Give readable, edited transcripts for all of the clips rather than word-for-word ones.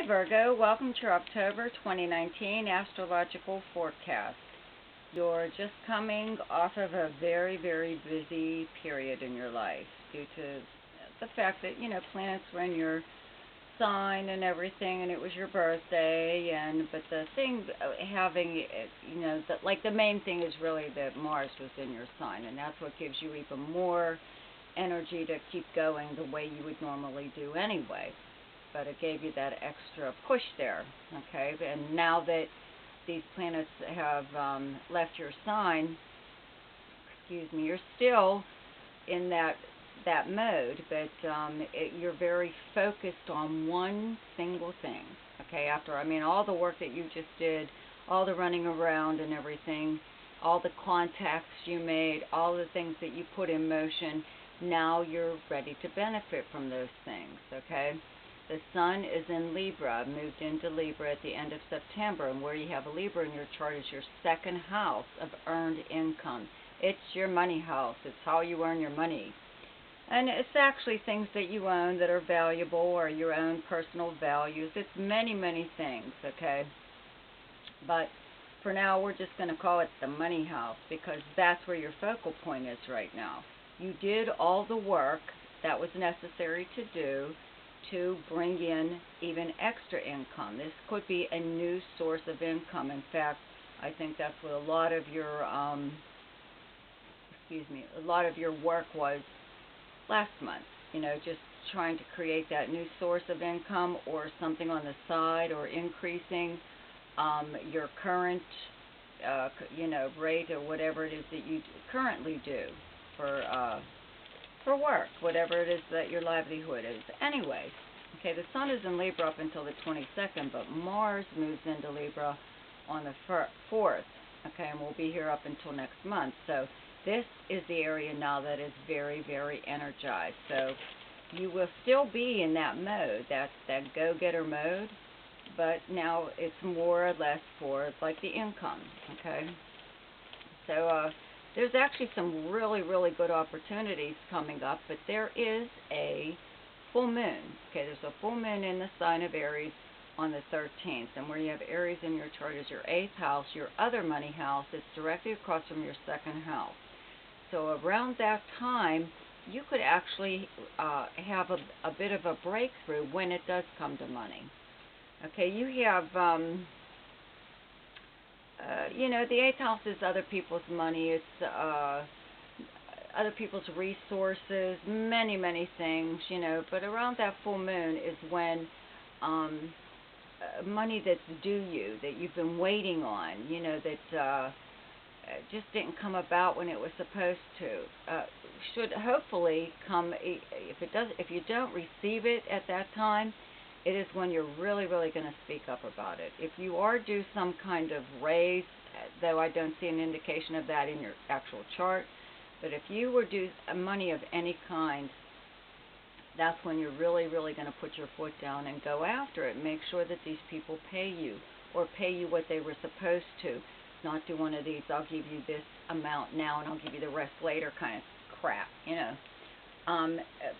Hi Virgo, welcome to your October 2019 Astrological forecast. You're just coming off of a very, very busy period in your life due to the fact that, planets were in your sign and everything, and it was your birthday, but the thing having, the main thing is really that Mars was in your sign, and that's what gives you even more energy to keep going the way you would normally do anyway. But it gave you that extra push there, okay? And now that these planets have left your sign, you're still in that mode, but you're very focused on one single thing, okay? After, all the work that you just did, all the running around and everything, all the contacts you made, all the things that you put in motion, now you're ready to benefit from those things, okay? The sun is in Libra, moved into Libra at the end of September, and where you have a Libra in your chart is your second house of earned income. It's your money house. It's how you earn your money. And it's actually things that you own that are valuable or your own personal values. It's many, many things, okay? But for now, we're just going to call it the money house because that's where your focal point is right now. You did all the work that was necessary to do to bring in even extra income. This could be a new source of income. In fact, I think that's what a lot of your work was last month. Just trying to create that new source of income or something on the side, or increasing your current rate or whatever it is that you currently do for work, whatever it is that your livelihood is. Anyway, okay, the sun is in Libra up until the 22nd, but Mars moves into Libra on the 4th, okay, and we'll be here up until next month. So this is the area now that is very, very energized. So you will still be in that mode, that go-getter mode, but now it's more or less for like the income, okay? So there's actually some really, really good opportunities coming up, but there is a full moon. Okay, there's a full moon in the sign of Aries on the 13th, and where you have Aries in your chart is your 8th house, your other money house. It's directly across from your 2nd house. So around that time, you could actually have a bit of a breakthrough when it does come to money. Okay, you have the 8th house is other people's money. It's other people's resources, many, many things, But around that full moon is when money that's due you, that you've been waiting on, that just didn't come about when it was supposed to, should hopefully come. If you don't receive it at that time, it is when you're really, really going to speak up about it. If you are due some kind of raise, though I don't see an indication of that in your actual chart, but if you were due money of any kind, that's when you're really, really going to put your foot down and go after it. Make sure that these people pay you, or pay you what they were supposed to. Not do one of these, I'll give you this amount now and I'll give you the rest later kind of crap,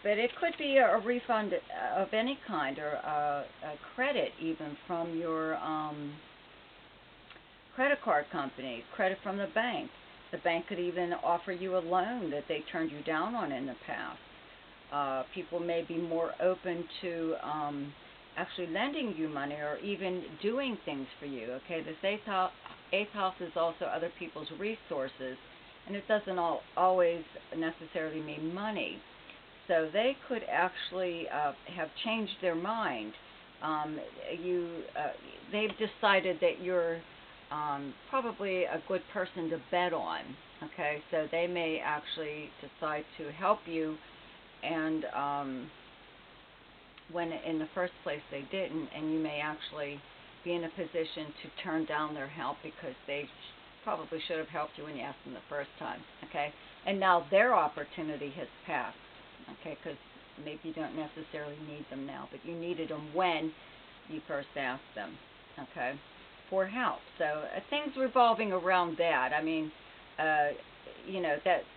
But it could be a refund of any kind, or a credit even from your credit card company, credit from the bank. The bank could even offer you a loan that they turned you down on in the past. People may be more open to actually lending you money or even doing things for you. Okay, this 8th house is also other people's resources, and it doesn't always necessarily mean money. So they could actually have changed their mind. They've decided that you're probably a good person to bet on. Okay, so they may actually decide to help you, and when in the first place they didn't, and you may actually be in a position to turn down their help because they probably should have helped you when you asked them the first time. Okay, and now their opportunity has passed. Okay, because maybe you don't necessarily need them now, but you needed them when you first asked them, okay, for help. So things revolving around that.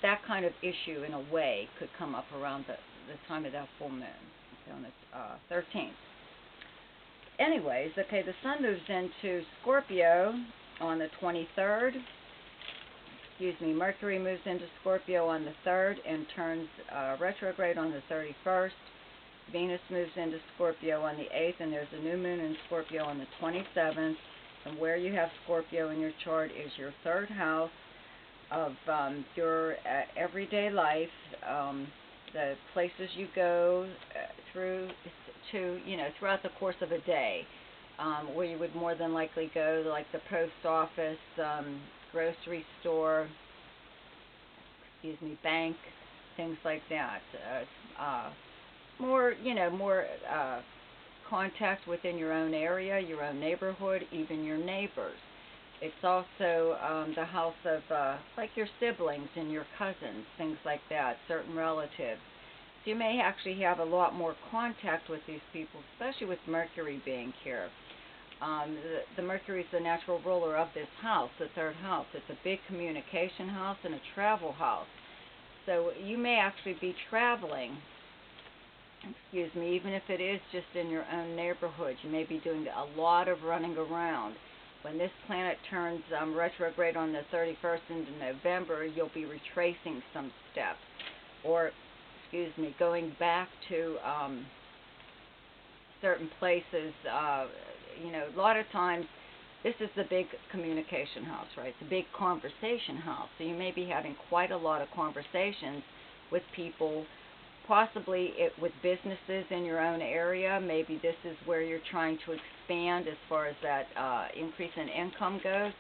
That kind of issue in a way could come up around the time of that full moon, okay, on the 13th. anyways, okay, the sun moves into Scorpio on the 23rd. Excuse me, Mercury moves into Scorpio on the 3rd and turns retrograde on the 31st. Venus moves into Scorpio on the 8th, and there's a new moon in Scorpio on the 27th. And where you have Scorpio in your chart is your 3rd house of your everyday life, the places you go throughout the course of a day, where you would more than likely go, like the post office, grocery store, bank, things like that. More contact within your own area, your own neighborhood, even your neighbors. It's also the house of like your siblings and your cousins, things like that, certain relatives. So you may actually have a lot more contact with these people, especially with Mercury being here. The Mercury is the natural ruler of this house, the 3rd house. It's a big communication house and a travel house. So you may actually be traveling, even if it is just in your own neighborhood. You may be doing a lot of running around. When this planet turns retrograde on the 31st into November, you'll be retracing some steps, or, going back to certain places. A lot of times, this is the big communication house, right? It's a big conversation house. So you may be having quite a lot of conversations with people, possibly with businesses in your own area. Maybe this is where you're trying to expand as far as that increase in income goes.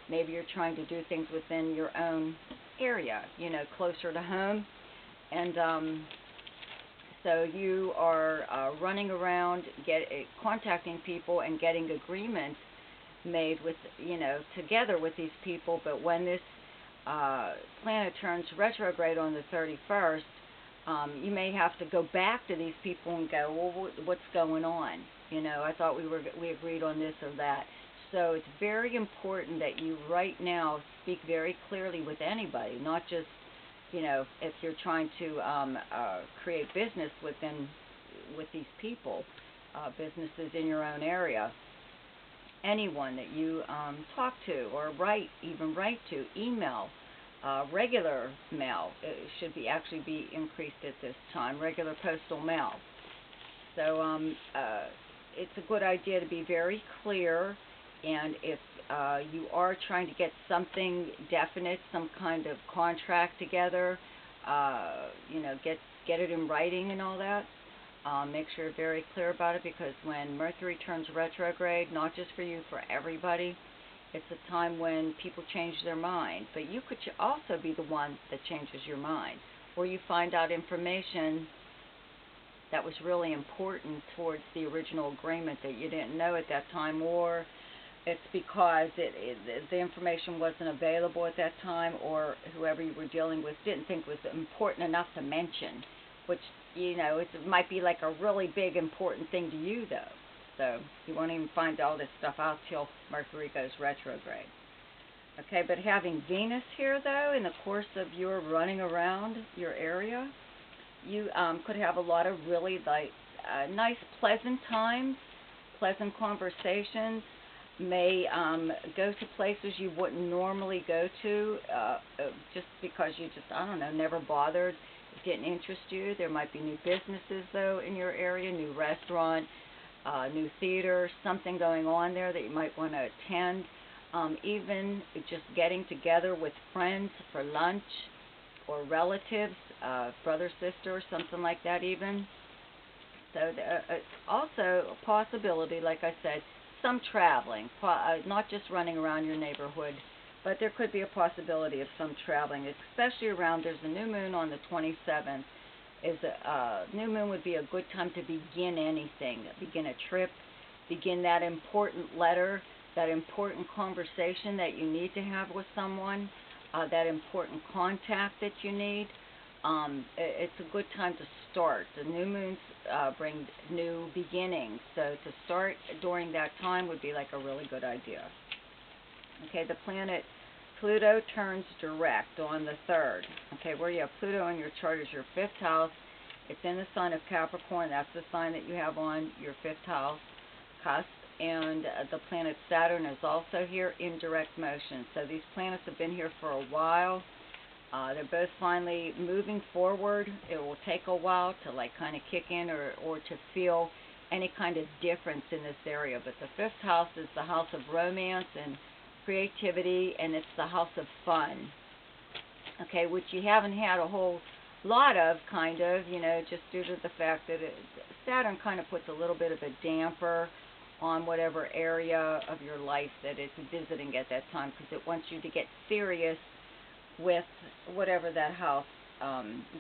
Maybe you're trying to do things within your own area, closer to home. And so you are running around, contacting people and getting agreements made with, together with these people. But when this planet turns retrograde on the 31st, you may have to go back to these people and go, well, what's going on? I thought we agreed on this or that. So it's very important that you right now speak very clearly with anybody, not just, if you're trying to create business with these people, businesses in your own area. Anyone that you talk to or write to, email. Regular mail should actually be increased at this time, regular postal mail. So it's a good idea to be very clear, and if you are trying to get something definite, some kind of contract together, get it in writing and all that, make sure you're very clear about it, because when Mercury turns retrograde, not just for you, for everybody, it's a time when people change their mind. But you could also be the one that changes your mind, or you find out information that was really important towards the original agreement that you didn't know at that time, or it's because the information wasn't available at that time, or whoever you were dealing with didn't think was important enough to mention, which, it might be like a really big important thing to you, though. So you won't even find all this stuff out till Mercury goes retrograde. Okay, but having Venus here, though, in the course of your running around your area, you could have a lot of really nice, pleasant times, pleasant conversations. May go to places you wouldn't normally go to, just because you never bothered. It didn't interest you. There might be new businesses, though, in your area, new restaurant, new theater, something going on there that you might want to attend. Even just getting together with friends for lunch, or relatives, brother, sister, something like that even. So it's also a possibility, like I said, some traveling, not just running around your neighborhood, but there could be a possibility of some traveling, especially around, there's a new moon on the 27th. New moon would be a good time to begin anything, begin a trip, begin that important letter, that important conversation that you need to have with someone, that important contact that you need. It's a good time to start. The new moons bring new beginnings, so to start during that time would be like a really good idea. Okay, the planet Pluto turns direct on the 3rd. Okay, where you have Pluto in your chart is your 5th house. It's in the sign of Capricorn. That's the sign that you have on your 5th house. cusp, and the planet Saturn is also here in direct motion. So these planets have been here for a while. They're both finally moving forward. It will take a while to like kind of kick in or to feel any kind of difference in this area. But the fifth house is the house of romance and creativity, and it's the house of fun. Okay, which you haven't had a whole lot of, kind of, you know, just due to the fact that Saturn kind of puts a little bit of a damper on whatever area of your life that it's visiting at that time, because it wants you to get serious with whatever that house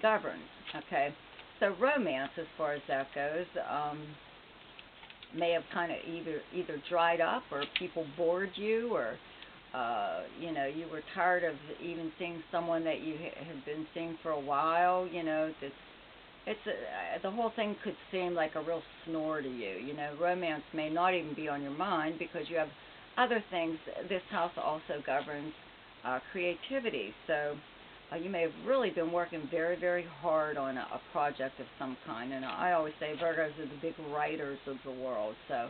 governs. Okay, so romance, as far as that goes, may have kind of either dried up, or people bored you, or you know, you were tired of even seeing someone that you had been seeing for a while. You know, the whole thing could seem like a real snore to you. You know, romance may not even be on your mind because you have other things. This house also governs creativity. So you may have really been working very, very hard on a project of some kind. And I always say Virgos are the big writers of the world. So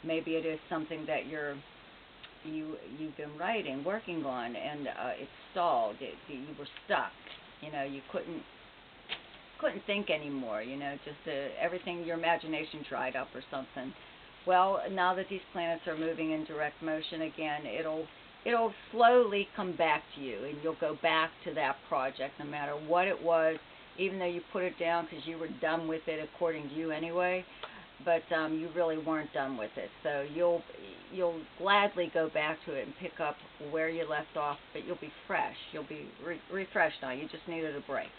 maybe it is something that you've been working on, and it stalled. You were stuck. You know, you couldn't think anymore. You know, just everything, your imagination dried up or something. Well, now that these planets are moving in direct motion again, it'll slowly come back to you, and you'll go back to that project, no matter what it was, even though you put it down because you were done with it, according to you anyway. But you really weren't done with it, so you'll gladly go back to it and pick up where you left off. But you'll be fresh. You'll be refreshed now. You just needed a break.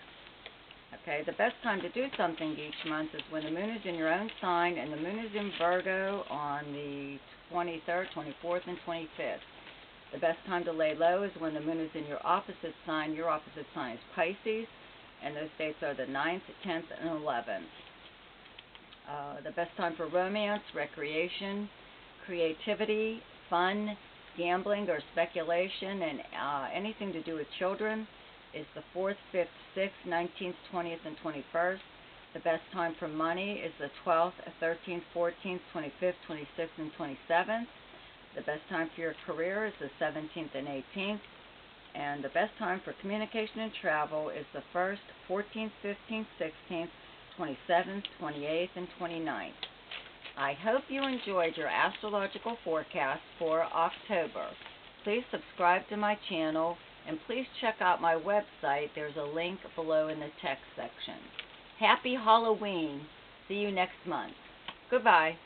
Okay, the best time to do something each month is when the moon is in your own sign, and the moon is in Virgo on the 23rd, 24th, and 25th. The best time to lay low is when the moon is in your opposite sign. Your opposite sign is Pisces, and those dates are the 9th, 10th, and 11th. The best time for romance, recreation, creativity, fun, gambling or speculation, and anything to do with children is the 4th, 5th, 6th, 19th, 20th, and 21st. The best time for money is the 12th, 13th, 14th, 25th, 26th, and 27th. The best time for your career is the 17th and 18th. And the best time for communication and travel is the 1st, 14th, 15th, 16th, 27th, 28th, and 29th. I hope you enjoyed your astrological forecast for October. Please subscribe to my channel, and please check out my website. There's a link below in the text section. Happy Halloween. See you next month. Goodbye.